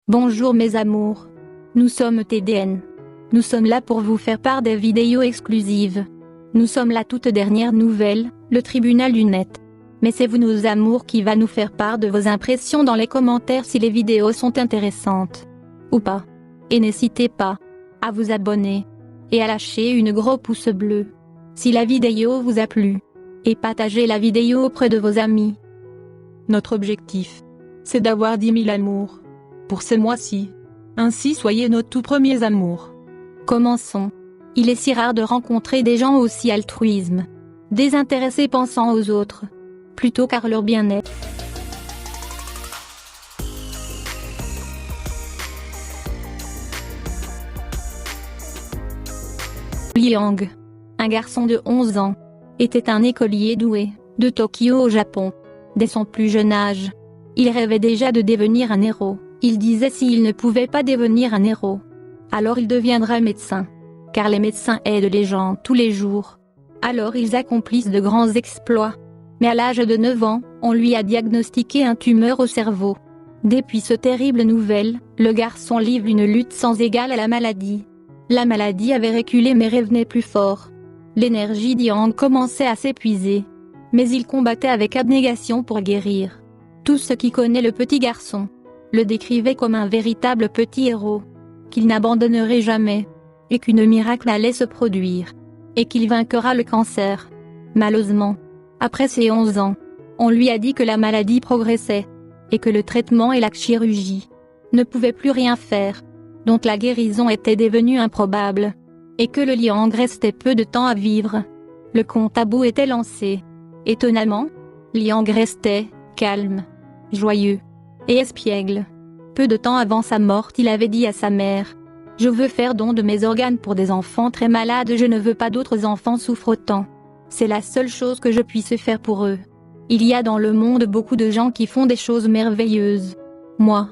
Bonjour mes amours. Nous sommes TDN. Nous sommes là pour vous faire part des vidéos exclusives. Nous sommes la toute dernière nouvelle, le tribunal du net. Mais c'est vous nos amours qui va nous faire part de vos impressions dans les commentaires si les vidéos sont intéressantes. Ou pas. Et n'hésitez pas à vous abonner. Et à lâcher une gros pouce bleu. Si la vidéo vous a plu. Et partagez la vidéo auprès de vos amis. Notre objectif, c'est d'avoir 10 000 amours. Pour ce mois-ci. Ainsi soyez nos tout premiers amours. Commençons. Il est si rare de rencontrer des gens aussi altruisme. Désintéressés pensant aux autres. Plutôt qu'à leur bien-être. Liang, un garçon de 11 ans, était un écolier doué, de Tokyo au Japon. Dès son plus jeune âge, il rêvait déjà de devenir un héros. Il disait s'il ne pouvait pas devenir un héros, alors il deviendra médecin. Car les médecins aident les gens tous les jours. Alors ils accomplissent de grands exploits. Mais à l'âge de 9 ans, on lui a diagnostiqué un tumeur au cerveau. Depuis ce terrible nouvelle, le garçon livre une lutte sans égale à la maladie. La maladie avait reculé mais revenait plus fort. L'énergie d'Yang commençait à s'épuiser. Mais il combattait avec abnégation pour guérir. Tout ce qui connaît le petit garçon le décrivait comme un véritable petit héros, qu'il n'abandonnerait jamais, et qu'une miracle allait se produire, et qu'il vaincra le cancer. Malheureusement, après ses 11 ans, on lui a dit que la maladie progressait, et que le traitement et la chirurgie ne pouvaient plus rien faire, donc la guérison était devenue improbable, et que le Liang restait peu de temps à vivre. Le compte à rebours était lancé. Étonnamment, Liang restait calme, joyeux et espiègle. Peu de temps avant sa mort, il avait dit à sa mère: « Je veux faire don de mes organes pour des enfants très malades, je ne veux pas d'autres enfants souffrent autant. C'est la seule chose que je puisse faire pour eux. Il y a dans le monde beaucoup de gens qui font des choses merveilleuses. Moi,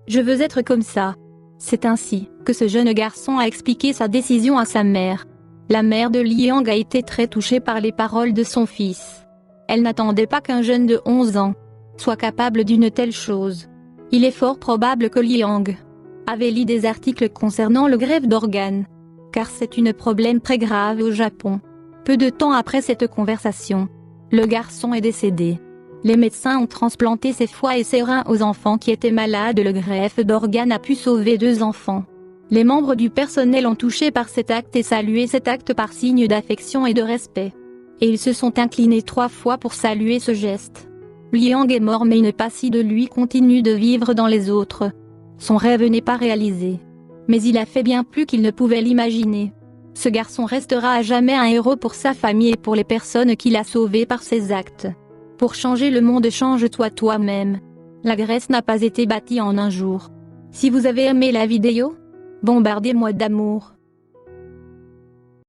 je veux être comme ça. » C'est ainsi que ce jeune garçon a expliqué sa décision à sa mère. La mère de Liang a été très touchée par les paroles de son fils. Elle n'attendait pas qu'un jeune de 11 ans soit capable d'une telle chose. Il est fort probable que Liang avait lu des articles concernant le greffe d'organes, car c'est un problème très grave au Japon. Peu de temps après cette conversation, le garçon est décédé. Les médecins ont transplanté ses foies et ses reins aux enfants qui étaient malades. Le greffe d'organes a pu sauver 2 enfants. Les membres du personnel ont touché par cet acte et salué cet acte par signe d'affection et de respect. Et ils se sont inclinés 3 fois pour saluer ce geste. Liang est mort mais une partie de lui continue de vivre dans les autres. Son rêve n'est pas réalisé. Mais il a fait bien plus qu'il ne pouvait l'imaginer. Ce garçon restera à jamais un héros pour sa famille et pour les personnes qu'il a sauvées par ses actes. Pour changer le monde, change-toi toi-même. La Grèce n'a pas été bâtie en un jour. Si vous avez aimé la vidéo, bombardez-moi d'amour.